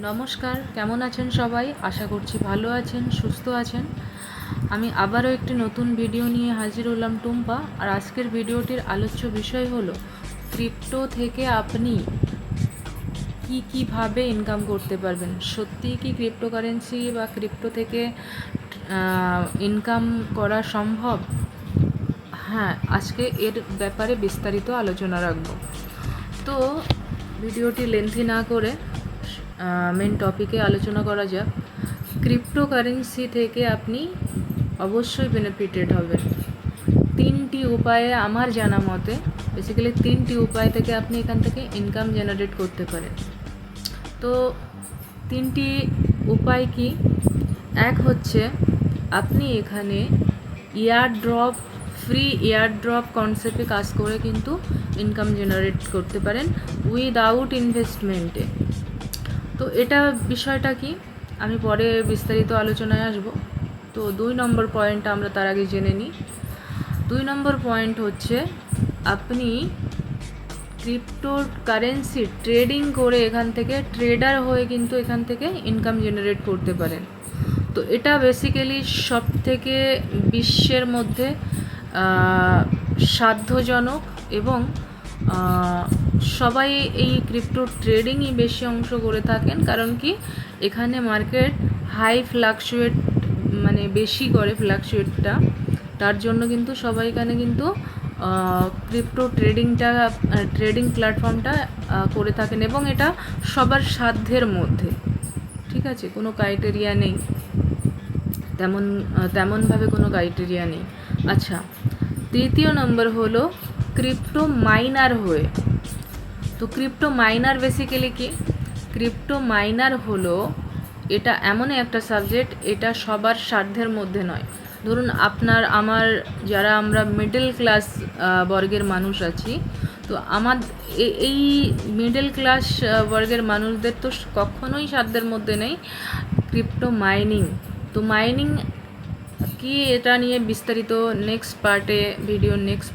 নমস্কার, কেমন আছেন সবাই? আশা করছি ভালো আছেন, সুস্থ আছেন। আমি আবারও একটি নতুন ভিডিও নিয়ে হাজির হলাম টুম্পা। আর আজকের ভিডিওটির আলোচ্য বিষয় হলো ক্রিপ্টো থেকে আপনি কীভাবে ইনকাম করতে পারবেন। সত্যিই কি ক্রিপ্টোকারেন্সি বা ক্রিপ্টো থেকে ইনকাম করা সম্ভব? হ্যাঁ, আজকে এর ব্যাপারে বিস্তারিত আলোচনা রাখব। তো ভিডিওটি লেন্থি না করে মেন টপিকে আলোচনা করা যাক। ক্রিপ্টোকারেন্সি থেকে আপনি অবশ্যই বেনিফিটেড হবেন। তিনটি উপায়ে আমার জানা মতে বেসিক্যালি তিনটি উপায় থেকে আপনি এখান থেকে ইনকাম জেনারেট করতে পারেন। তো তিনটি উপায় কি? এক হচ্ছে আপনি এখানে এয়ারড্রপ ফ্রি এয়ারড্রপ কনসেপ্টে কাজ করে কিন্তু ইনকাম জেনারেট করতে পারেন উইদাউট ইনভেস্টমেন্টে। তো এটা বিষয়টা কি আমি পরে বিস্তারিত আলোচনায় আসব। তো 2 নম্বর পয়েন্টটা আমরা তার আগে জেনে নিই। 2 নম্বর পয়েন্ট হচ্ছে আপনি ক্রিপ্টো কারেন্সি ট্রেডিং করে এখান থেকে ট্রেডার হয়ে কিন্তু এখান থেকে ইনকাম জেনারেট করতে পারেন। তো এটা বেসিক্যালি সব থেকে বিশ্বের মধ্যে সাধ্যজনক এবং সবাই এই ক্রিপ্টো ট্রেডিংই বেশি অংশ করে থাকেন। কারণ কি এখানে মার্কেট হাই ফ্লাকচুয়েট মানে বেশি করে ফ্লাকচুয়েটটা, তার জন্য কিন্তু সবাই এখানে কিন্তু ক্রিপ্টো ট্রেডিং প্ল্যাটফর্মটা করে থাকেন এবং এটা সবার সাধ্যের মধ্যে। ঠিক আছে, কোনো ক্রাইটেরিয়া নেই, তেমনভাবে কোনো ক্রাইটেরিয়া নেই। আচ্ছা, তৃতীয় নম্বর হলো ক্রিপ্টো মাইনার হয়ে। তো ক্রিপ্টো মাইনার বেসিক্যালি কি? ক্রিপ্টো মাইনার হলো এটা এমনই একটা সাবজেক্ট, এটা সবার সাধ্যের মধ্যে নয়। ধরুন আপনার আমার যারা আমরা মিডল ক্লাস বর্গের মানুষ আছি, তো এই মিডল ক্লাস বর্গের মানুষদের তো কখনোই সাধ্যের মধ্যে নেই ক্রিপ্টো মাইনিং। তো মাইনিং কি এটা নিয়ে বিস্তারিত নেক্সট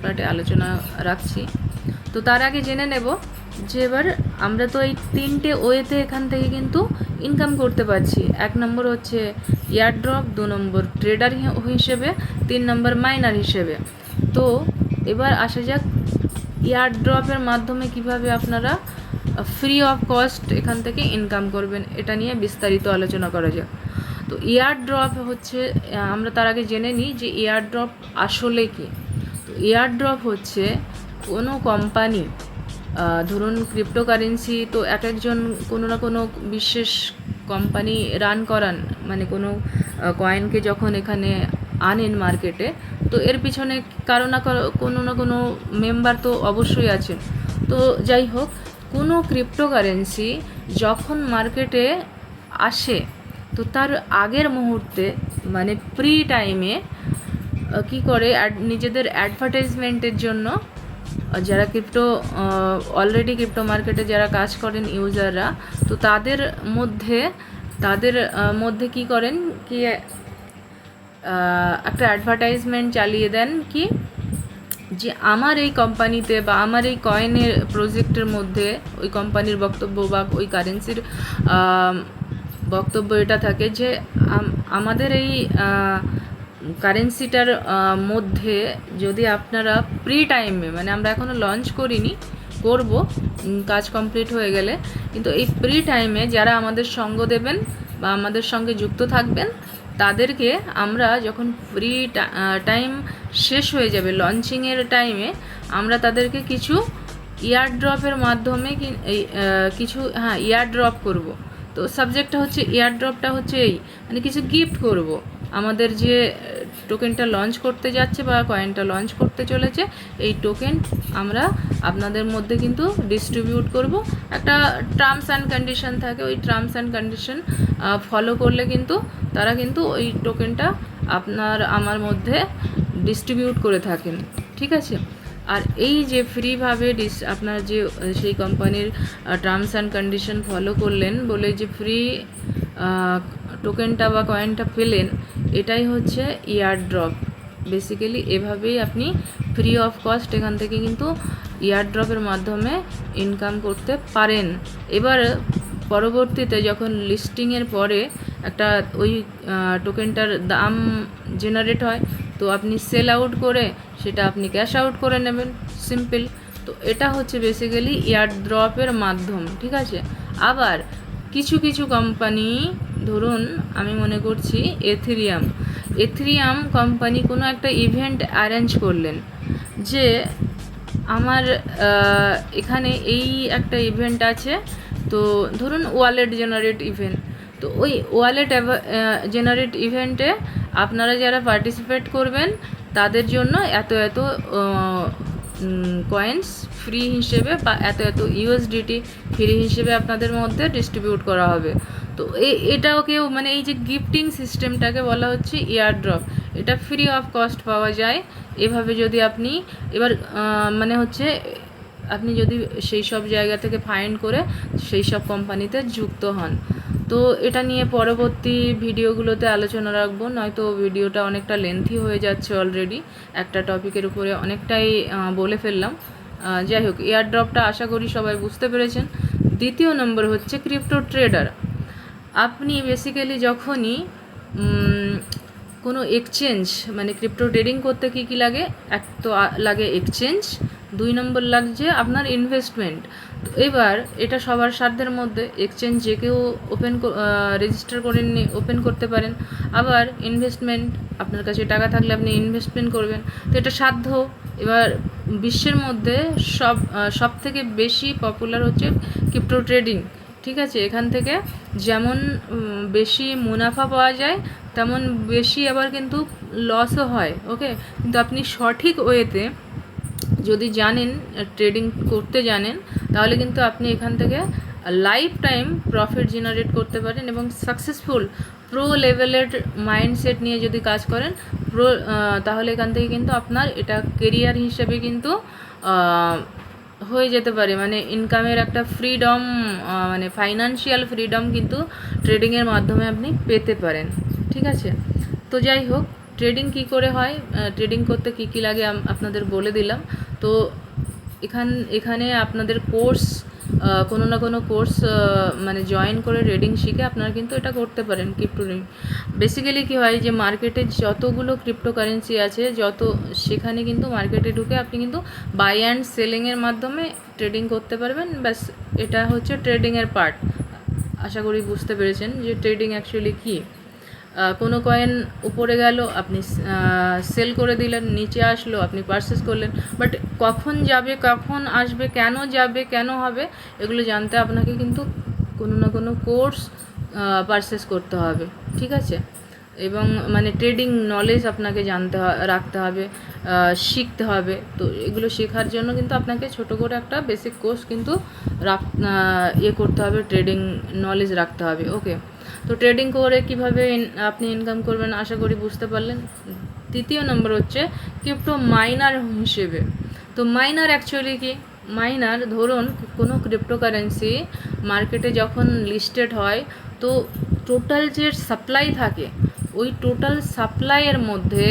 পার্টে আলোচনা রাখছি। তো তার আগে জেনে নেব যে এবার আমরা তো এই তিনটে ওয়েতে এখান থেকে কিন্তু ইনকাম করতে পারছি। 1 নম্বর হচ্ছে এয়ারড্রপ, 2 নম্বর ট্রেডার হিসেবে, 3 নম্বর মাইনার হিসেবে। তো এবার আসা যাক এয়ারড্রপের মাধ্যমে কিভাবে আপনারা ফ্রি অফ কস্ট এখান থেকে ইনকাম করবেন, এটা নিয়ে বিস্তারিত আলোচনা করা যাক। তো এয়ারড্রপ হচ্ছে, আমরা তার আগে জেনে নিই যে এয়ারড্রপ আসলে কি। তো এয়ারড্রপ হচ্ছে কোনো কোম্পানি, ধরুন ক্রিপ্টোকারেন্সি তো এক একজন কোনো না কোনো বিশেষ কোম্পানি রান করান, মানে কোনো কয়েনকে যখন এখানে আনেন মার্কেটে, তো এর পিছনে কারো না কোনো না কোনো মেম্বার তো অবশ্যই আছেন। তো যাই হোক, কোনো ক্রিপ্টোকারেন্সি যখন মার্কেটে আসে তো তার আগের মুহূর্তে মানে প্রি টাইমে কী করে নিজেদের অ্যাডভার্টাইজমেন্টের জন্য যারা অলরেডি ক্রিপ্টো মার্কেটে যারা কাজ করেন ইউজাররা, তো তাদের মধ্যে কী করেন কি একটা অ্যাডভার্টাইজমেন্ট চালিয়ে দেন কি যে আমার এই কোম্পানিতে বা আমার এই কয়েনের প্রজেক্টের মধ্যে ওই কোম্পানির বক্তব্য বা ওই কারেন্সির বক্তব্য এটা থাকে যে আমাদের এই কারেন্সিটার মধ্যে যদি আপনারা প্রি টাইমে, মানে আমরা এখনও লঞ্চ করিনি, করব কাজ কমপ্লিট হয়ে গেলে, কিন্তু এই প্রি টাইমে যারা আমাদের সঙ্গ দেবেন বা আমাদের সঙ্গে যুক্ত থাকবেন তাদেরকে আমরা যখন ফ্রি টাইম শেষ হয়ে যাবে লঞ্চিংয়ের টাইমে, আমরা তাদেরকে কিছু এয়ারড্রপের মাধ্যমে এয়ারড্রপ করব। তো সাবজেক্টটা হচ্ছে এয়ারড্রপটা হচ্ছে মানে কিছু গিফট করব। আমাদের যে টোকেনটা লঞ্চ করতে যাচ্ছে বা কয়েনটা লঞ্চ করতে চলেছে, এই টোকেন আমরা আপনাদের মধ্যে কিন্তু ডিস্ট্রিবিউট করব। একটা টার্মস অ্যান্ড কন্ডিশন থাকে, ওই টার্মস অ্যান্ড কন্ডিশন ফলো করলে কিন্তু তারা কিন্তু ওই টোকেনটা আমার মধ্যে ডিস্ট্রিবিউট করে থাকেন। ঠিক আছে, আর এই যে ফ্রিভাবে আপনার যে সেই কোম্পানির টার্মস অ্যান্ড কন্ডিশন ফলো করলেন বলে যে ফ্রি টোকেনটা বা কয়েনটা পেলেন, এটাই হচ্ছে এয়ারড্রপ। বেসিক্যালি এভাবেই আপনি ফ্রি অফ কস্ট এখান থেকে কিন্তু এয়ারড্রপের মাধ্যমে ইনকাম করতে পারেন। এবার পরবর্তীতে যখন লিস্টিংয়ের পরে একটা ওই টোকেনটার দাম জেনারেট হয়, তো আপনি সেল আউট করে সেটা আপনি ক্যাশ আউট করে নেবেন, সিম্পল। তো এটা হচ্ছে বেসিক্যালি এয়ারড্রপের মাধ্যম, ঠিক আছে। আবার কিছু কিছু কোম্পানি, ধরুন আমি মনে করছি এথেরিয়াম কোম্পানি কোনো একটা ইভেন্ট অ্যারেঞ্জ করলেন যে আমার এখানে এই একটা ইভেন্ট আছে, তো ধরুন ওয়ালেট জেনারেট ইভেন্ট। তো ওই ওয়ালেট জেনারেট ইভেন্টে আপনারা যারা পার্টিসিপেট করবেন তাদের জন্য এত এত কয়েন্স ফ্রি হিসেবে বা এত এত ইউএসডিটি ফ্রি হিসেবে আপনাদের মধ্যে ডিস্ট্রিবিউট করা হবে। তো এটাকেও মানে এই যে গিফটিং সিস্টেমটাকে বলা হচ্ছে এয়ারড্রপ। এটা ফ্রি অফ কস্ট পাওয়া যায়। এভাবে যদি আপনি এবার মানে হচ্ছে আপনি যদি সেই সব জায়গা থেকে ফাইন্ড করে সেই সব কোম্পানিতে যুক্ত হন। তো এটা নিয়ে পরবর্তী ভিডিওগুলোতে আলোচনা রাখবো, নয়তো ভিডিওটা অনেকটা লেন্থি হয়ে যাচ্ছে। অলরেডি একটা টপিকের উপরে অনেকটাই বলে ফেললাম। যাই হোক, এয়ারড্রপটা আশা করি সবাই বুঝতে পেরেছেন। দ্বিতীয় নম্বর হচ্ছে ক্রিপ্টো ট্রেডার। আপনি বেসিক্যালি যখনই কোনো এক্সচেঞ্জ মানে ক্রিপ্টো ট্রেডিং করতে কী কী লাগে, এক তো লাগে এক্সচেঞ্জ, 2 নম্বর লাগছে আপনার ইনভেস্টমেন্ট। তো এবার এটা সবার সাধ্যের মধ্যে, এক্সচেঞ্জ যে কেউ রেজিস্টার করে নিয়ে ওপেন করতে পারেন। আবার ইনভেস্টমেন্ট, আপনার কাছে টাকা থাকলে আপনি ইনভেস্টমেন্ট করবেন, তো এটা সাধ্য। এবার বিশ্বের মধ্যে সব থেকে বেশি পপুলার হচ্ছে ক্রিপ্টো ট্রেডিং, ঠিক আছে। এখান থেকে যেমন বেশি মুনাফা পাওয়া যায়, তেমন বেশি আবার কিন্তু লসও হয়, ওকে। কিন্তু আপনি সঠিক ওয়েতে যদি জানেন, ট্রেডিং করতে জানেন, তাহলে কিন্তু আপনি এখান থেকে লাইফ টাইম প্রফিট জেনারেট করতে পারেন এবং সাকসেসফুল প্রো লেভেলের মাইন্ডসেট নিয়ে যদি কাজ করেন তাহলে এখান থেকে কিন্তু আপনার এটা কেরিয়ার হিসেবে কিন্তু হয়ে যেতে পারে। মানে ইনকামের একটা ফ্রিডম, মানে ফাইনান্সিয়াল ফ্রিডম কিন্তু ট্রেডিংয়ের মাধ্যমে আপনি পেতে পারেন, ঠিক আছে। তো যাই হোক, ট্রেডিং কি করে হয়, ট্রেডিং করতে কি কি লাগে আপনাদের বলে দিলাম। তো এখানে আপনাদের কোর্স, কোনো না কোনো কোর্স মানে জয়েন করে ট্রেডিং শিখে আপনারা কিন্তু এটা করতে পারেন। ক্রিপ্টো ট্রেডিং বেসিক্যালি কী হয় যে মার্কেটে যতগুলো ক্রিপ্টোকারেন্সি আছে সেখানে কিন্তু মার্কেটে ঢুকে আপনি কিন্তু বাই অ্যান্ড সেলিংয়ের মাধ্যমে ট্রেডিং করতে পারবেন। ব্যাস, এটা হচ্ছে ট্রেডিংয়ের পার্ট। আশা করি বুঝতে পেরেছেন যে ট্রেডিং অ্যাকচুয়ালি কী। কোনো কয়েন উপরে গেল, আপনি সেল করে দিলেন, নিচে আসলো, আপনি পারচেস করলেন। বাট কখন যাবে, কখন আসবে, কেন যাবে, কেন হবে, এগুলো জানতে আপনাকে কিন্তু কোনো না কোনো কোর্স পারচেস করতে হবে, ঠিক আছে। এবং মানে ট্রেডিং নলেজ আপনাকে রাখতে হবে, শিখতে হবে। তো এগুলো শেখার জন্য কিন্তু আপনাকে ছোটো করে একটা বেসিক কোর্স কিন্তু করতে হবে, ট্রেডিং নলেজ রাখতে হবে, ওকে। তো ট্রেডিং করে কীভাবে আপনি ইনকাম করবেন আশা করি বুঝতে পারলেন। তৃতীয় নম্বর হচ্ছে ক্রিপ্টো মাইনার হিসেবে। তো মাইনার অ্যাকচুয়ালি কি, মাইনার ধরুন কোনো ক্রিপ্টোকারেন্সি মার্কেটে যখন লিস্টেড হয়, তো টোটাল যে সাপ্লাই থাকে ওই টোটাল সাপ্লাইয়ের মধ্যে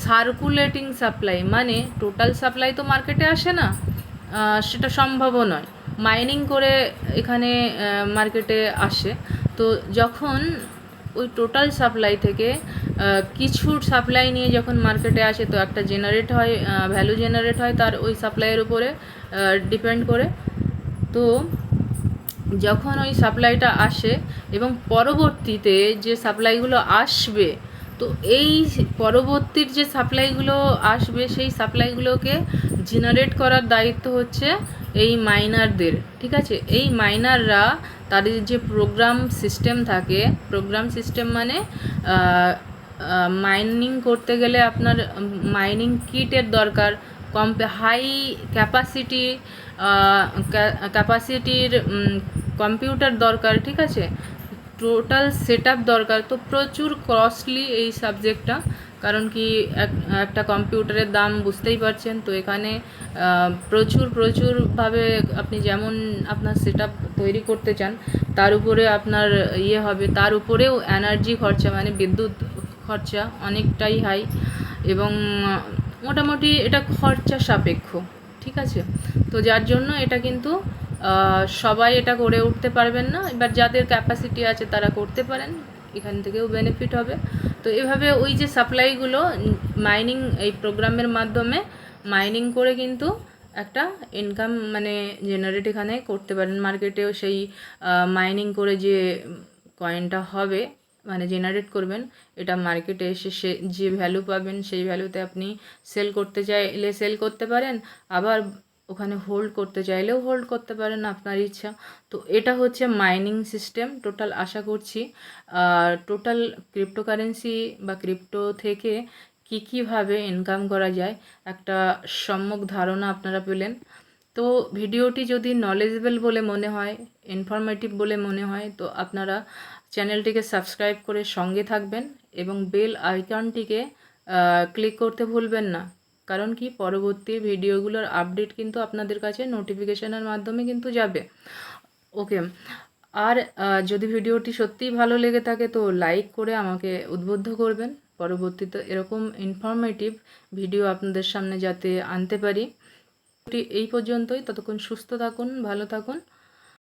সার্কুলেটিং সাপ্লাই, মানে টোটাল সাপ্লাই তো মার্কেটে আসে না, সেটা সম্ভবও নয়, মাইনিং করে এখানে মার্কেটে আসে। তো যখন ওই টোটাল সাপ্লাই থেকে কিছু সাপ্লাই নিয়ে যখন মার্কেটে আসে, তো একটা জেনারেট হয়, ভ্যালু জেনারেট হয় তার ওই সাপ্লাইয়ের উপরে ডিপেন্ড করে। তো যখন ওই সাপ্লাইটা আসে এবং পরবর্তীতে যে সাপ্লাইগুলো আসবে, তো এই পরবর্তীর যে সাপ্লাইগুলো আসবে সেই সাপ্লাইগুলোকে জেনারেট করার দায়িত্ব হচ্ছে এই মাইনারদের, ঠিক আছে। এই মাইনাররা তাদের যে প্রোগ্রাম সিস্টেম থাকে, প্রোগ্রাম সিস্টেম মানে মাইনিং করতে গেলে আপনার মাইনিং কিটের দরকার, হাই ক্যাপাসিটির কম্পিউটার দরকার, ঠিক আছে, টোটাল সেট আপ দরকার। তো প্রচুর কস্টলি এই সাবজেক্টটা, কারণ কি একটা কম্পিউটারের দাম বুঝতেই পারছেন। তো এখানে প্রচুরভাবে আপনি যেমন আপনার সেট আপ তৈরি করতে চান তার উপরে আপনার হবে, তার উপরেও এনার্জি খরচা মানে বিদ্যুৎ খরচা অনেকটাই হাই, এবং মোটামুটি এটা খরচা সাপেক্ষ, ঠিক আছে। তো যার জন্য এটা কিন্তু সবাই এটা করে উঠতে পারবেন না, এবার যাদের ক্যাপাসিটি আছে তারা করতে পারেন, এখান থেকেও বেনিফিট হবে। তো এভাবে ওই যে সাপ্লাইগুলো মাইনিং এই প্রোগ্রামের মাধ্যমে মাইনিং করে কিন্তু একটা ইনকাম মানে জেনারেট এখানে করতে পারেন। মার্কেটেও সেই মাইনিং করে যে কয়েনটা হবে মানে জেনারেট করবেন, এটা মার্কেটে এসে সে যে ভ্যালু পাবেন সেই ভ্যালুতে আপনি সেল করতে চাইলে সেল করতে পারেন, আবার ওখানে হোল্ড করতে চাইলেও হোল্ড করতে পারেন, আপনার ইচ্ছা। তো এটা হচ্ছে মাইনিং সিস্টেম টোটাল। আশা করছি টোটাল ক্রিপ্টোকারেন্সি বা ক্রিপ্টো থেকে কীভাবে ইনকাম করা যায় একটা সম্যক ধারণা আপনারা পেলেন। তো ভিডিওটি যদি নলেজেবল বলে মনে হয়, ইনফরমেটিভ বলে মনে হয়, তো আপনারা চ্যানেলটিকে সাবস্ক্রাইব করে সঙ্গে থাকবেন এবং বেল আইকনটিকে ক্লিক করতে ভুলবেন না। কারণ কি, পরবর্তী ভিডিওগুলোর আপডেট কিন্তু আপনাদের কাছে নোটিফিকেশনের মাধ্যমে কিন্তু যাবে। ওকে, আর যদি ভিডিওটি সত্যিই ভালো লেগে থাকে তো লাইক করে আমাকে উদ্বুদ্ধ করবেন পরবর্তীতে এরকম ইনফরমেটিভ ভিডিও আপনাদের সামনে যাতে আনতে পারি। এই পর্যন্তই, ততক্ষণ সুস্থ থাকুন, ভালো থাকুন।